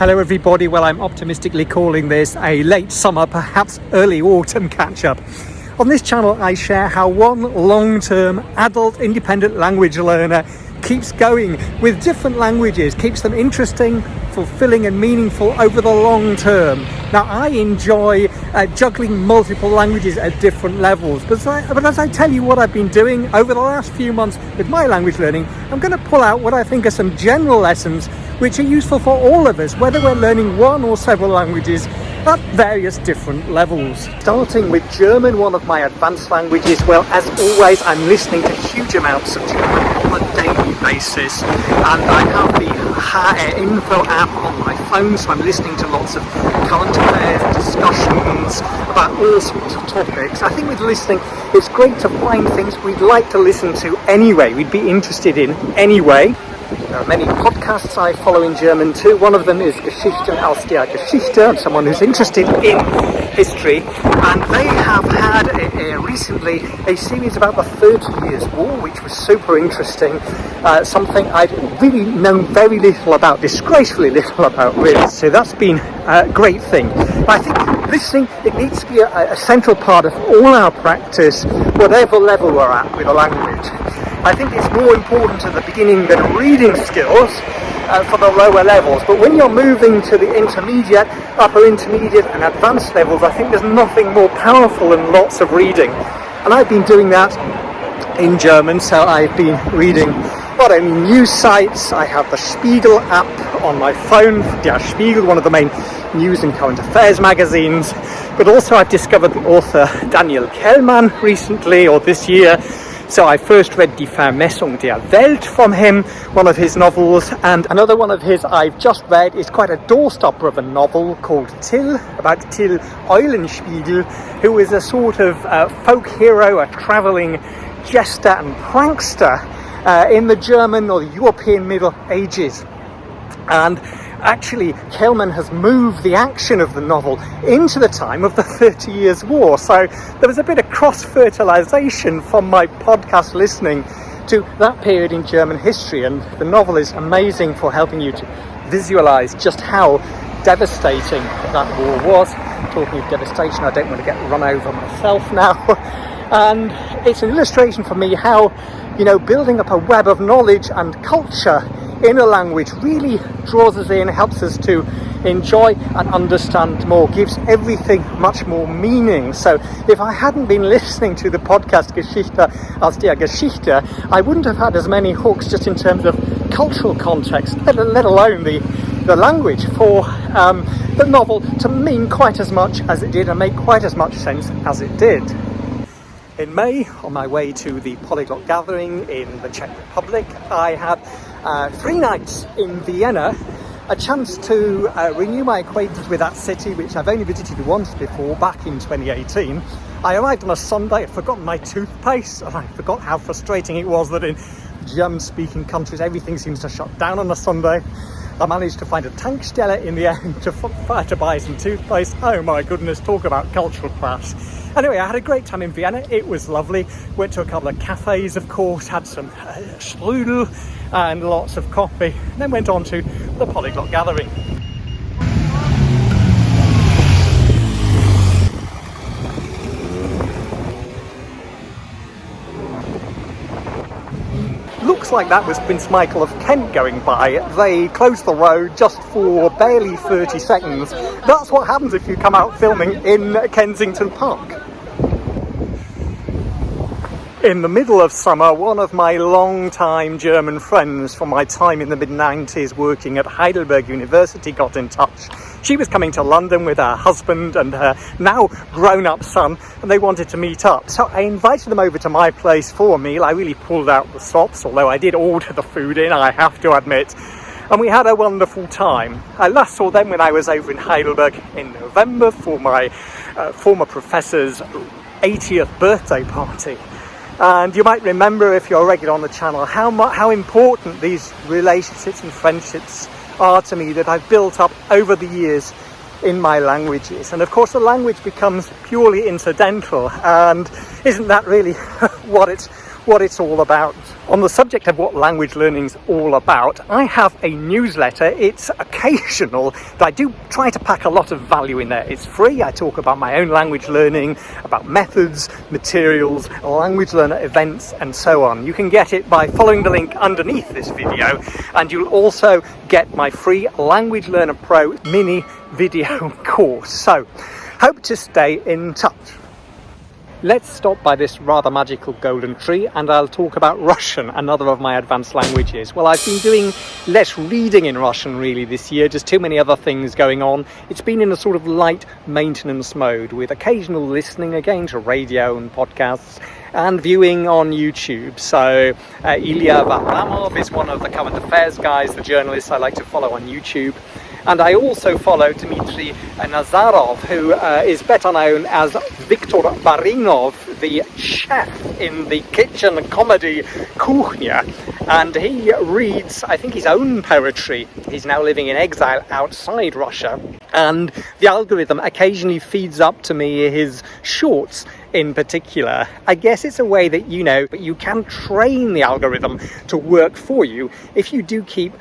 Hello everybody, well I'm optimistically calling this a late summer, perhaps early autumn catch-up. On this channel I share how one long-term adult independent language learner keeps going with different languages, keeps them interesting, fulfilling and meaningful over the long term. Now I enjoy juggling multiple languages at different levels, but as I tell you what I've been doing over the last few months with my language learning, I'm going to pull out what I think are some general lessons which are useful for all of us, whether we're learning one or several languages at various different levels. Starting with German, one of my advanced languages, well, as always, I'm listening to huge amounts of German on a daily basis, and I have the HR Info app on my phone, so I'm listening to lots of current affairs, discussions about all sorts of topics. I think with listening, it's great to find things we'd like to listen to anyway, we'd be interested in anyway. There are many podcasts I follow in German too. One of them is Geschichten aus der Geschichte. I'm someone who's interested in history, and they have had recently a series about the 30 Years' War, which was super interesting. Something I'd really known very little about, disgracefully little about really. So that's been a great thing. But I think listening, it needs to be a central part of all our practice, whatever level we're at with a language. I think it's more important at the beginning than reading skills for the lower levels, but when you're moving to the intermediate, upper intermediate and advanced levels, I think there's nothing more powerful than lots of reading. And I've been doing that in German, so I've been reading not only news sites, I have the Spiegel app on my phone, Der Spiegel, one of the main news and current affairs magazines, but also I've discovered the author Daniel Kehlmann recently, or this year. So I first read Die Vermessung der Welt from him, one of his novels, and another one of his I've just read is quite a doorstopper of a novel called Till, about Till Eulenspiegel, who is a sort of folk hero, a travelling jester and prankster in the German or the European Middle Ages. And actually, Kehlmann has moved the action of the novel into the time of the 30 Years' War. So there was a bit of cross-fertilization from my podcast listening to that period in German history. And the novel is amazing for helping you to visualize just how devastating that war was. Talking of devastation, I don't want to get run over myself now. And it's an illustration for me how, building up a web of knowledge and culture in a language really draws us in, helps us to enjoy and understand more, gives everything much more meaning. So if I hadn't been listening to the podcast Geschichte aus der Geschichte, I wouldn't have had as many hooks just in terms of cultural context, let alone the language for the novel to mean quite as much as it did and make quite as much sense as it did. In May, on my way to the Polyglot Gathering in the Czech Republic, I had 3 nights in Vienna, a chance to renew my acquaintance with that city, which I've only visited once before, back in 2018. I arrived on a Sunday, I'd forgotten my toothpaste, and I forgot how frustrating it was that in German-speaking countries everything seems to shut down on a Sunday. I managed to find a Tankstelle in the end to buy some toothpaste. Oh my goodness, talk about cultural clash. Anyway, I had a great time in Vienna. It was lovely. Went to a couple of cafes, of course, had some strudel and lots of coffee. Then went on to the Polyglot Gathering. Looks like that was Prince Michael of Kent going by. They closed the road just for barely 30 seconds. That's what happens if you come out filming in Kensington Park. In the middle of summer, one of my long-time German friends from my time in the mid-90s working at Heidelberg University got in touch. She was coming to London with her husband and her now grown-up son, and they wanted to meet up. So I invited them over to my place for a meal. I really pulled out the stops, although I did order the food in, I have to admit. And we had a wonderful time. I last saw them when I was over in Heidelberg in November for my former professor's 80th birthday party. And you might remember, if you're regular on the channel, how important these relationships and friendships are to me that I've built up over the years in my languages. And of course the language becomes purely incidental, and isn't that really what it's what it's all about. On the subject of what language learning's all about, I have a newsletter. It's occasional, but I do try to pack a lot of value in there. It's free. I talk about my own language learning, about methods, materials, language learner events, and so on. You can get it by following the link underneath this video, and you'll also get my free Language Learner Pro mini video course. So, hope to stay in touch. Let's stop by this rather magical golden tree and I'll talk about Russian, another of my advanced languages. Well, I've been doing less reading in Russian really this year, just too many other things going on. It's been in a sort of light maintenance mode with occasional listening again to radio and podcasts and viewing on YouTube. So Ilya Varlamov is one of the current affairs guys, the journalists I like to follow on YouTube. And I also follow Dmitry Nazarov, who is better known as Viktor Barinov, the chef in the kitchen comedy Kuchnia. And he reads, I think, his own poetry. He's now living in exile outside Russia. And the algorithm occasionally feeds up to me his shorts in particular. I guess it's a way that, but you can train the algorithm to work for you if you do keep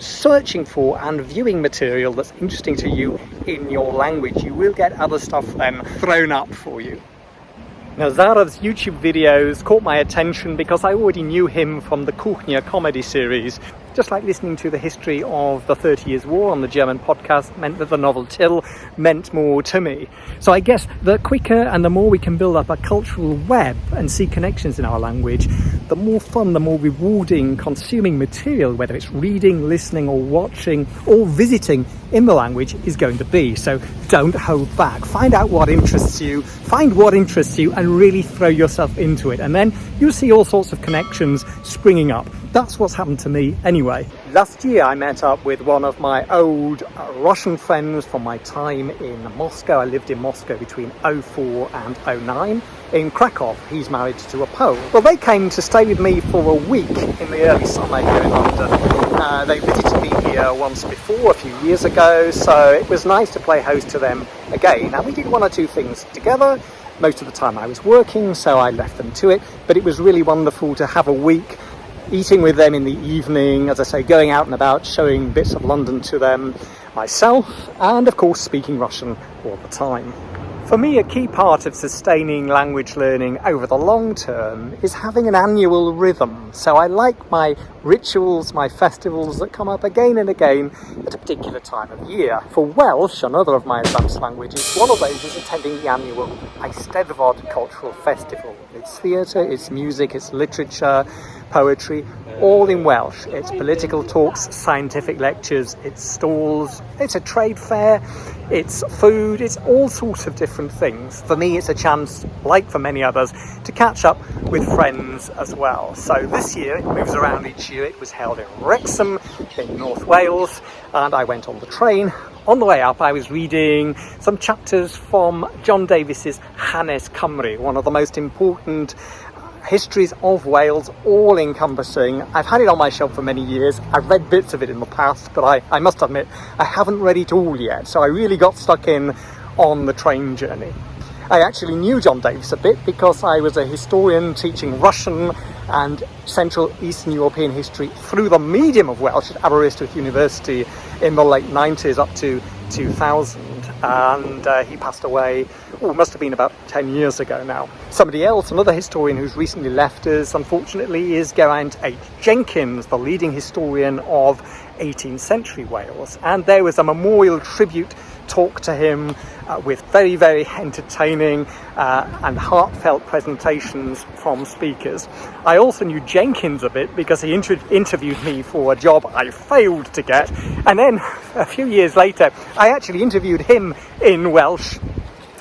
searching for and viewing material that's interesting to you in your language. You will get other stuff then thrown up for you. Nazarov's YouTube videos caught my attention because I already knew him from the Kuchnia comedy series. Just like listening to the history of the 30 Years' War on the German podcast meant that the novel Till meant more to me. So I guess the quicker and the more we can build up a cultural web and see connections in our language, the more fun, the more rewarding consuming material, whether it's reading, listening or watching or visiting in the language, is going to be. So don't hold back. Find out what interests you, find what interests you and really throw yourself into it. And then you'll see all sorts of connections springing up. That's what's happened to me anyway. Last year I met up with one of my old Russian friends from my time in Moscow. I lived in Moscow between 04 and 09 in Krakow. He's married to a Pole. Well, they came to stay with me for a week in the early summer here in London. They visited me here once before, a few years ago, so it was nice to play host to them again. And we did one or two things together. Most of the time I was working, so I left them to it, but it was really wonderful to have a week eating with them in the evening, as I say, going out and about, showing bits of London to them myself, and of course speaking Russian all the time. For me, a key part of sustaining language learning over the long term is having an annual rhythm. So I like my rituals, my festivals that come up again and again at a particular time of year. For Welsh, another of my advanced languages, one of those is attending the annual Eisteddfod Cultural Festival. It's theatre, it's music, it's literature, poetry, all in Welsh. It's political talks, scientific lectures, it's stalls, it's a trade fair, it's food, it's all sorts of different things. For me, it's a chance, like for many others, to catch up with friends as well. So this year, it moves around each year. It was held in Wrexham in North Wales, and I went on the train. On the way up, I was reading some chapters from John Davies's Hanes Cymru, one of the most important histories of Wales, all encompassing. I've had it on my shelf for many years. I've read bits of it in the past, but I must admit I haven't read it all yet, so I really got stuck in on the train journey. I actually knew John Davies a bit because I was a historian teaching Russian and Central Eastern European history through the medium of Welsh at Aberystwyth University in the late 90s up to 2000, and he passed away, must have been about 10 years ago now. Somebody else, another historian who's recently left us, unfortunately, is Geraint H. Jenkins, the leading historian of 18th century Wales, and there was a memorial tribute talk to him with very, very entertaining and heartfelt presentations from speakers. I also knew Jenkins a bit because he interviewed me for a job I failed to get, and then a few years later I actually interviewed him in Welsh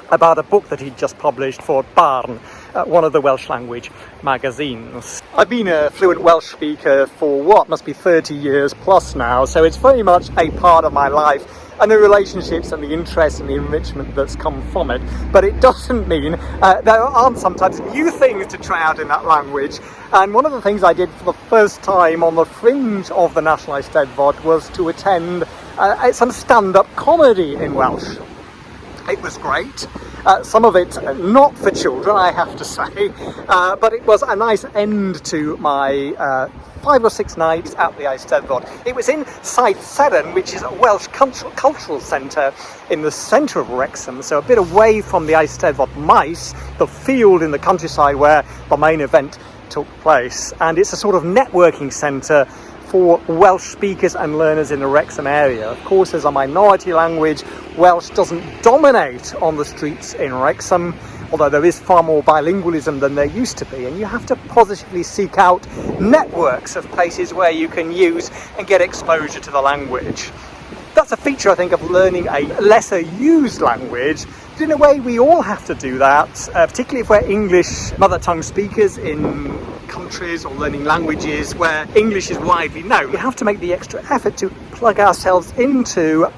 about a book that he'd just published for Barn, one of the Welsh language magazines. I've been a fluent Welsh speaker for what must be 30 years plus now, so it's very much a part of my life and the relationships and the interests and the enrichment that's come from it. But it doesn't mean there aren't sometimes new things to try out in that language. And one of the things I did for the first time on the fringe of the National Eisteddfod was to attend some stand-up comedy in Welsh. It was great. Some of it not for children, I have to say, but it was a nice end to my 5 or 6 nights at the Eisteddfod. It was in Saith Seren, which is a Welsh cultural centre in the centre of Wrexham, so a bit away from the Eisteddfod Maes, the field in the countryside where the main event took place. And it's a sort of networking centre for Welsh speakers and learners in the Wrexham area. Of course, as a minority language, Welsh doesn't dominate on the streets in Wrexham, although there is far more bilingualism than there used to be, and you have to positively seek out networks of places where you can use and get exposure to the language. That's a feature, I think, of learning a lesser used language. But in a way, we all have to do that, particularly if we're English mother tongue speakers in countries or learning languages where English is widely known. We have to make the extra effort to plug ourselves into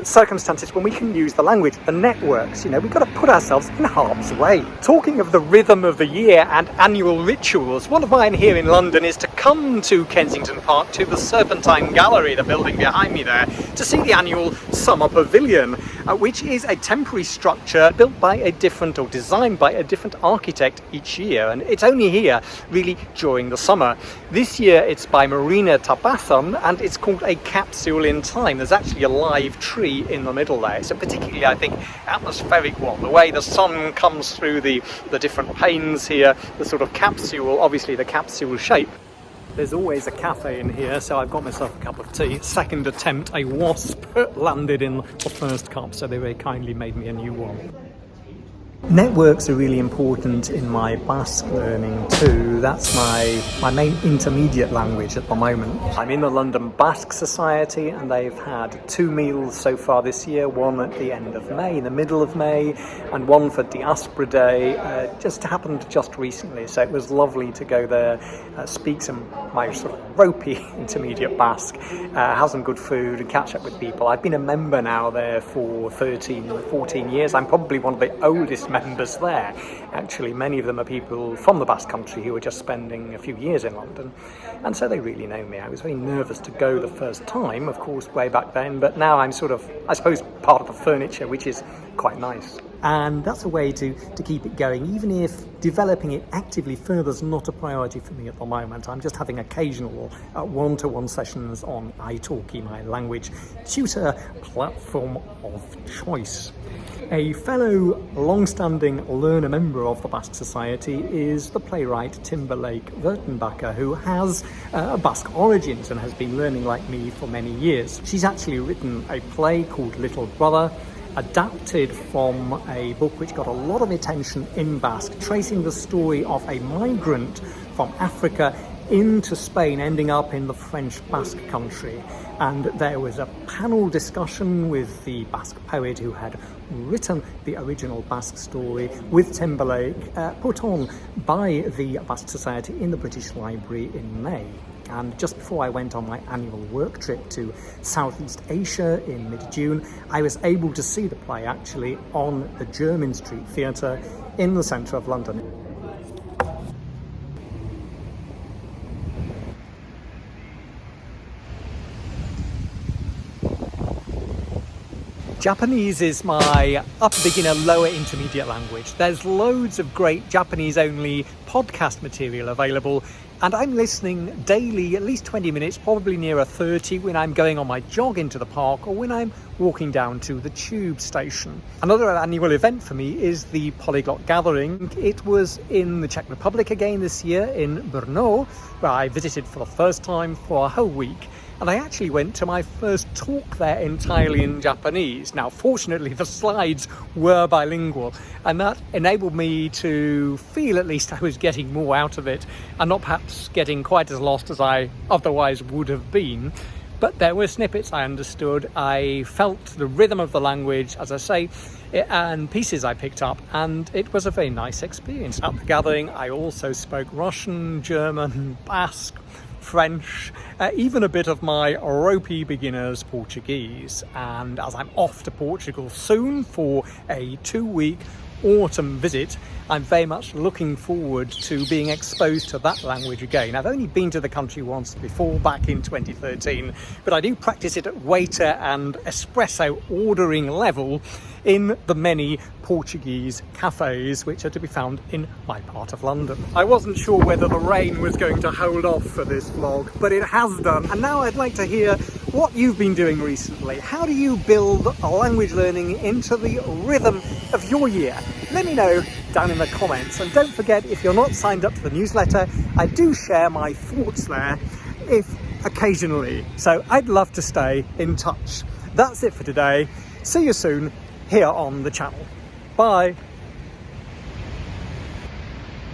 circumstances when we can use the language, the networks. You know, we've got to put ourselves in harm's way. Talking of the rhythm of the year and annual rituals, one of mine here in London is to come to Kensington Park, to the Serpentine Gallery, the building behind me there, to see the annual Summer Pavilion, which is a temporary structure built by a different, or designed by a different architect each year, and it's only here really during the summer. This year it's by Marina Tabathum, and it's called a capsule in time. There's actually a live tree in the middle there. It's a particularly, I think, atmospheric one. The way the sun comes through the different panes here, the sort of capsule, obviously the capsule shape. There's always a cafe in here, so I've got myself a cup of tea. Second attempt, a wasp landed in the first cup, so they very kindly made me a new one. Networks are really important in my Basque learning too. That's my main intermediate language at the moment. I'm in the London Basque Society, and they've had 2 meals so far this year, one at the end of May, in the middle of May, and one for Diaspora Day, just happened just recently, so it was lovely to go there, speak some my sort of ropey intermediate Basque, have some good food and catch up with people. I've been a member now there for 14 years. I'm probably one of the oldest members there. Actually, many of them are people from the Basque Country who are just spending a few years in London, and so they really know me. I was very nervous to go the first time, of course, way back then, but now I'm sort of, I suppose, part of the furniture, which is quite nice. And that's a way to keep it going, even if developing it actively further is not a priority for me at the moment. I'm just having occasional one-to-one sessions on italki, my language tutor platform of choice. A fellow long-standing learner member of the Basque Society is the playwright Timberlake Wertenbacher, who has Basque origins and has been learning like me for many years. She's actually written a play called Little Brother, adapted from a book which got a lot of attention in Basque, tracing the story of a migrant from Africa into Spain, ending up in the French Basque country. And there was a panel discussion with the Basque poet who had written the original Basque story with Timberlake, put on by the Basque Society in the British Library in May. And just before I went on my annual work trip to Southeast Asia in mid-June, I was able to see the play actually on the Jermyn Street Theatre in the centre of London. Japanese is my upper beginner, lower intermediate language. There's loads of great Japanese-only podcast material available, and I'm listening daily, at least 20 minutes, probably nearer 30 when I'm going on my jog into the park or when I'm walking down to the tube station. Another annual event for me is the Polyglot Gathering. It was in the Czech Republic again this year in Brno, where I visited for the first time for a whole week. And I actually went to my first talk there entirely in Japanese. Now, fortunately, the slides were bilingual, and that enabled me to feel at least I was getting more out of it and not perhaps getting quite as lost as I otherwise would have been. But there were snippets I understood. I felt the rhythm of the language, as I say, and pieces I picked up, and it was a very nice experience. At the gathering, I also spoke Russian, German, Basque, French, even a bit of my ropey beginner's Portuguese. And as I'm off to Portugal soon for a 2-week autumn visit, I'm very much looking forward to being exposed to that language again. I've only been to the country once before, back in 2013, but I do practice it at waiter and espresso ordering level in the many Portuguese cafes which are to be found in my part of London. I wasn't sure whether the rain was going to hold off for this vlog, but it has done. And now I'd like to hear what you've been doing recently. How do you build language learning into the rhythm of your year? Let me know down in the comments. And don't forget, if you're not signed up to the newsletter, I do share my thoughts there, if occasionally. So I'd love to stay in touch. That's it for today. See you soon here on the channel. Bye.